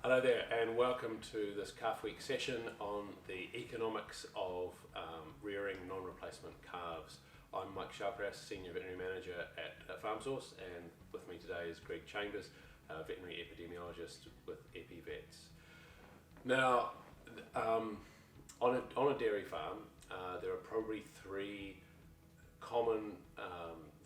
Hello there, and welcome to this Calf Week session on the economics of rearing non-replacement calves. I'm Mike Shallcrass, Senior Veterinary Manager at FarmSource, and with me today is Greg Chambers, Veterinary Epidemiologist with Epivets. Now, on a dairy farm, there are probably three common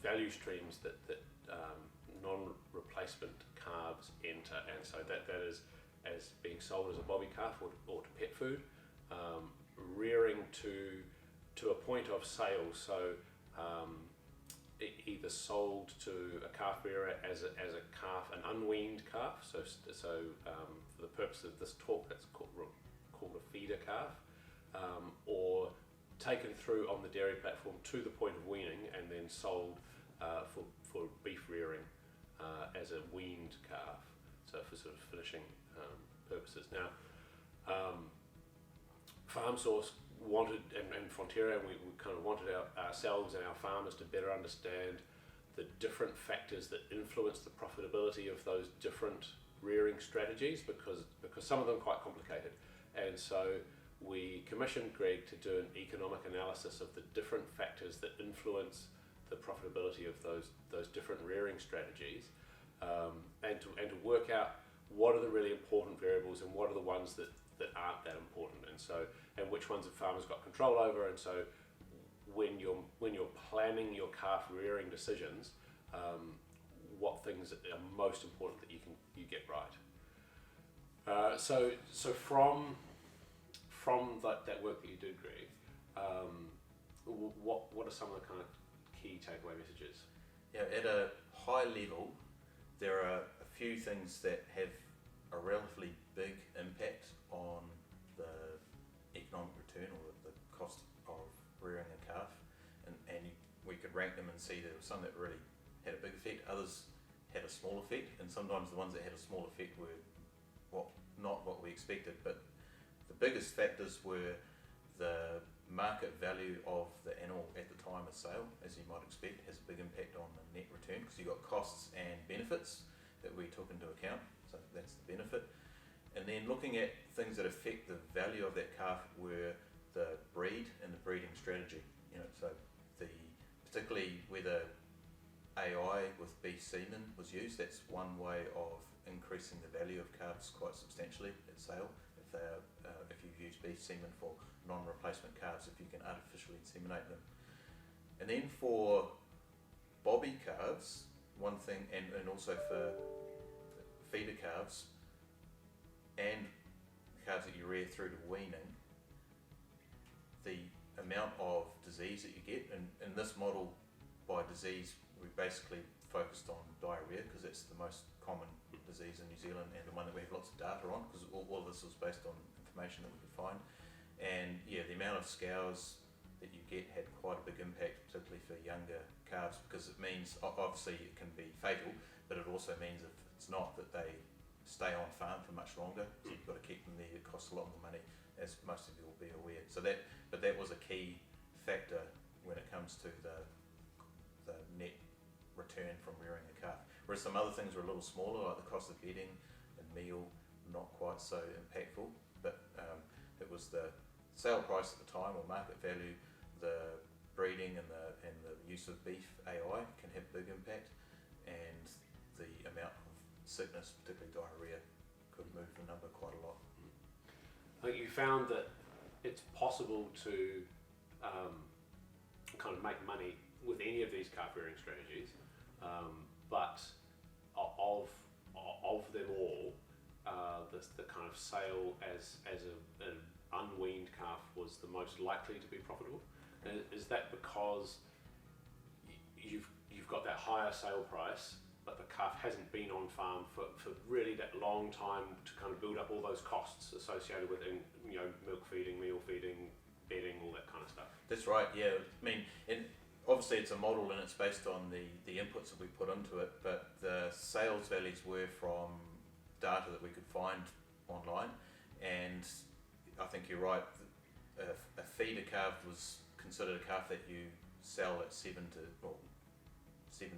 value streams that non-replacement calves enter, and so that is as being sold as a bobby calf or to pet food, rearing to a point of sale, so either sold to a calf rearer as a calf, an unweaned calf, so for the purpose of this talk that's called a feeder calf, or taken through on the dairy platform to the point of weaning and then sold for beef rearing as a weaned calf, so for sort of finishing purposes. Now, FarmSource wanted, and Fonterra, we kind of wanted ourselves and our farmers to better understand the different factors that influence the profitability of those different rearing strategies, because some of them are quite complicated. And so we commissioned Greg to do an economic analysis of the different factors that influence the profitability of those different rearing strategies, and to work out what are the really important variables and what are the ones that aren't that important, and which ones have farmers got control over. And so when you're planning your calf rearing decisions, what things are most important that you get right. So from that work that you do, Greg, what are some of the kind of key takeaway messages? Yeah, at a high level, there are a few things that have a relatively big impact on the economic return or the cost of rearing a calf, and we could rank them and see there were some that really had a big effect, others had a small effect, and sometimes the ones that had a small effect were not what we expected. But the biggest factors were the market value of the animal at the time of sale, as you might expect, has a big impact on the net return, because you've got costs and benefits that we took into account, so that's the benefit. And then looking at things that affect the value of that calf were the breed and the breeding strategy. So particularly whether AI with beef semen was used, that's one way of increasing the value of calves quite substantially at sale. If you use beef semen for non-replacement calves, if you can artificially inseminate them. And then for bobby calves, one thing, and also for feeder calves and calves that you rear through to weaning, the amount of disease that you get, and in this model by disease we basically focused on diarrhea because it's the most common disease in New Zealand and the one that we have lots of data on, because all of this was based on information that we could find. And yeah, the amount of scours that you get had quite a big impact, particularly for younger calves, because it means, obviously it can be fatal, but it also means if it's not, that they stay on farm for much longer, so you've got to keep them there. It costs a lot more money, as most of you will be aware. But that was a key factor when it comes to the net return from rearing a calf. Whereas some other things were a little smaller, like the cost of bedding and meal, not quite so impactful, but it was the sale price at the time or market value, the breeding and the use of beef AI can have big impact, and the amount of sickness, particularly diarrhea, could move the number quite a lot. I think you found that it's possible to kind of make money with any of these calf rearing strategies, but of them all, the kind of sale as an unweaned calf was the most likely to be profitable. And is that because you've got that higher sale price, but the calf hasn't been on farm for really that long time to kind of build up all those costs associated with it, milk feeding, meal feeding, bedding, all that kind of stuff? That's right, yeah. I mean, obviously it's a model and it's based on the inputs that we put into it, but the sales values were from data that we could find online, and I think you're right, a feeder calf was considered a calf that you sell at 7 to 10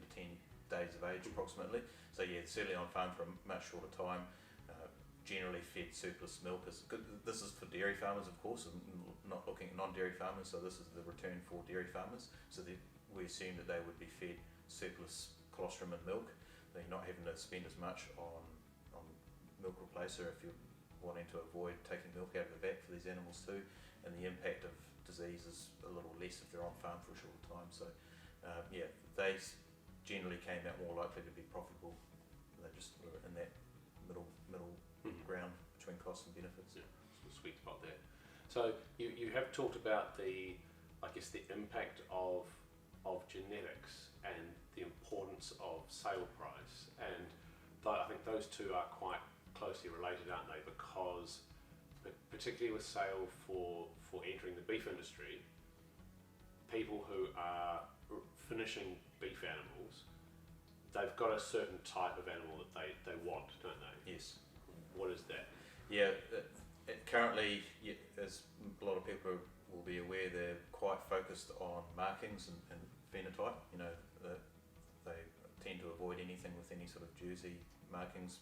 days of age approximately. So yeah, certainly on farm for a much shorter time. generally fed surplus milk. This is for dairy farmers, of course, and not looking at non-dairy farmers, so this is the return for dairy farmers. So we assume that they would be fed surplus colostrum and milk. They're not having to spend as much on milk replacer if you're wanting to avoid taking milk out of the vat for these animals too, and the impact of disease is a little less if they're on farm for a short time. So they generally came out more likely to be profitable. They just were in that middle ground between costs and benefits. Yeah, sweet spot there. So you have talked about the impact of genetics and the importance of sale price, and I think those two are quite closely related, aren't they? Because particularly with sale for entering the beef industry, people who are finishing beef animals, they've got a certain type of animal that they want, don't they? Yes. What is that? Yeah, currently, as a lot of people will be aware, they're quite focused on markings and phenotype. They tend to avoid anything with any sort of jersey markings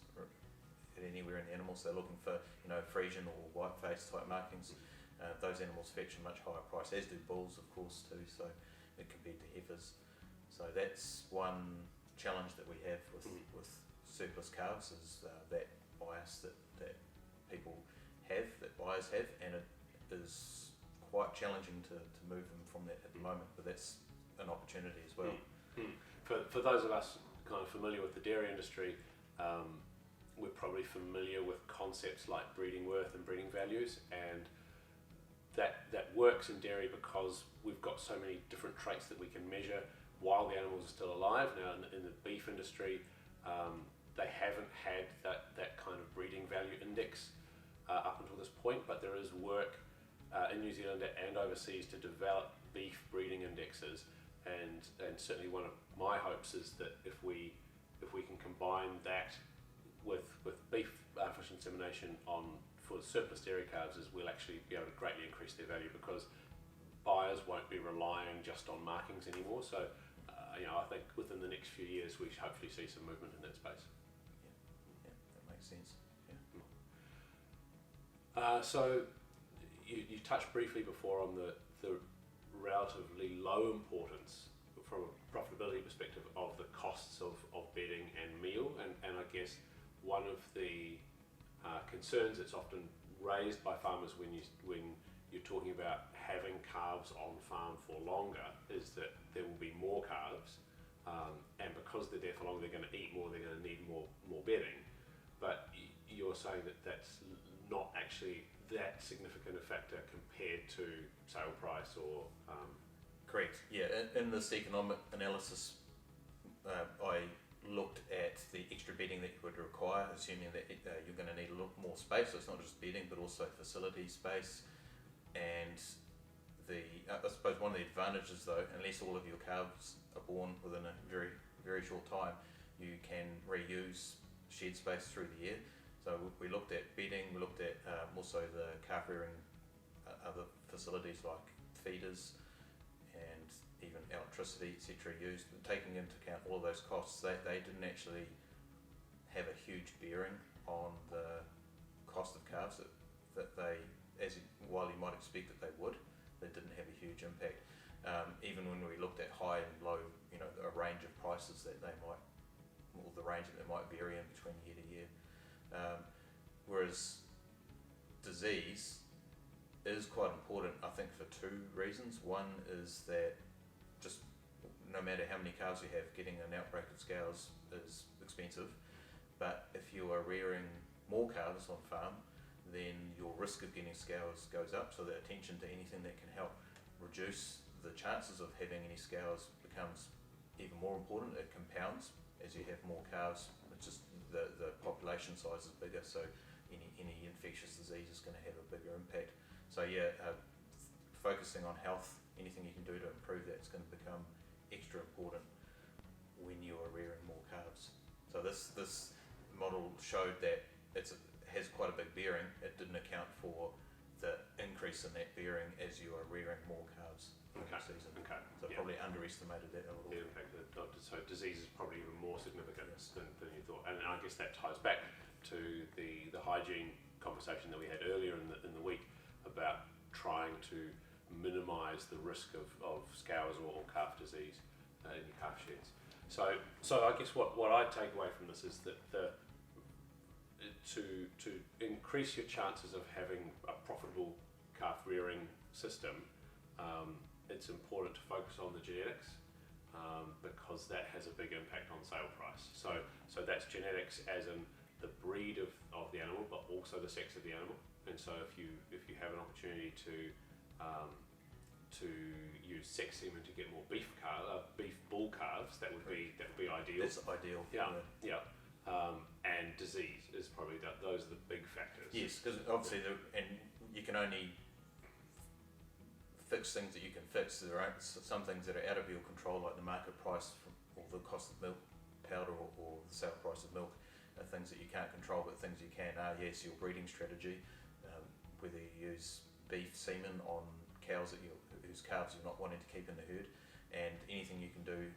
anywhere in the animals. They're looking for Frisian or white face type markings. Those animals fetch a much higher price, as do bulls, of course, too. So compared to heifers. So that's one challenge that we have with surplus calves, is that bias that people have, that buyers have, and it is quite challenging to move them from that at the moment, but that's an opportunity as well. For those of us kind of familiar with the dairy industry, we're probably familiar with concepts like breeding worth and breeding values, and that works in dairy because we've got so many different traits that we can measure while the animals are still alive. Now in the beef industry, they haven't had that kind of breeding value index up until this point, but there is work in New Zealand and overseas to develop beef breeding indexes, and certainly one of my hopes is that if we can combine that with beef artificial insemination for surplus dairy calves, is we'll actually be able to greatly increase their value, because buyers won't be relying just on markings anymore. So I think within the next few years we should hopefully see some movement in that space. Yeah, that makes sense. So you touched briefly before on the relatively low importance from a profitability perspective of the costs of bedding and meal, and I guess one of the concerns that's often raised by farmers when you're talking about having calves on farm for longer is that there will be more calves, and because they're there for longer, they're going to eat more, they're going to need more bedding. But you're saying that that's not actually that significant a factor compared to sale price or... Correct. Yeah, in this economic analysis, I looked at the extra bedding that you would require, assuming that you're going to need a lot more space. So it's not just bedding, but also facility space. And I suppose one of the advantages, though, unless all of your calves are born within a very, very short time, you can reuse shed space through the year. So we looked at bedding, we looked at also the calf rearing, other facilities like feeders and even electricity, etc. used. But taking into account all of those costs, they didn't actually have a huge bearing on the cost of calves that they, while you might expect that they would, they didn't have a huge impact. Even when we looked at high and low, a range of prices that they might, or the range that they might vary in between year to year. Whereas disease is quite important, I think, for two reasons. One is that just no matter how many calves you have, getting an outbreak of scales is expensive. But if you are rearing more calves on farm, then your risk of getting scales goes up. So the attention to anything that can help reduce the chances of having any scales becomes even more important. It compounds as you have more calves. It's just the population size is bigger, so any infectious disease is going to have a bigger impact. So focusing on health, anything you can do to improve that is going to become extra important when you are rearing more calves. So this model showed that it has quite a big bearing. It didn't account for the increase in that bearing as you are rearing more calves in the season. Okay. So probably underestimated that a little bit. In fact, so disease is probably even more significant than you thought. And I guess that ties back to the hygiene conversation that we had earlier in the week about trying to minimise the risk of scours or calf disease in your calf sheds. So I guess what I take away from this is that to increase your chances of having a profitable calf rearing system, it's important to focus on the genetics, because that has a big impact on sale price. So that's genetics as in the breed of the animal, but also the sex of the animal. And so if you have an opportunity to use sex semen to get more beef bull calves, that would be ideal. That's ideal. Yeah. And disease is probably those are the big factors. Yes, because obviously, and you can only fix things that you can fix. There are some things that are out of your control, like the market price or the cost of milk powder or the sale price of milk, are things that you can't control, but things you can are, yes, your breeding strategy, whether you use beef semen on cows whose calves you're not wanting to keep in the herd, and anything you can do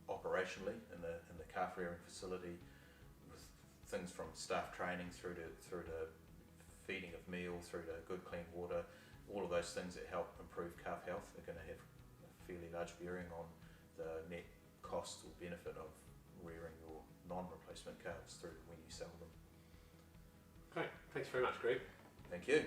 operationally in the calf rearing facility, with things from staff training through to feeding of meal, through to good clean water. All of those things that help improve calf health are going to have a fairly large bearing on the net cost or benefit of rearing your non-replacement calves through when you sell them. Great, thanks very much, Greg. Thank you.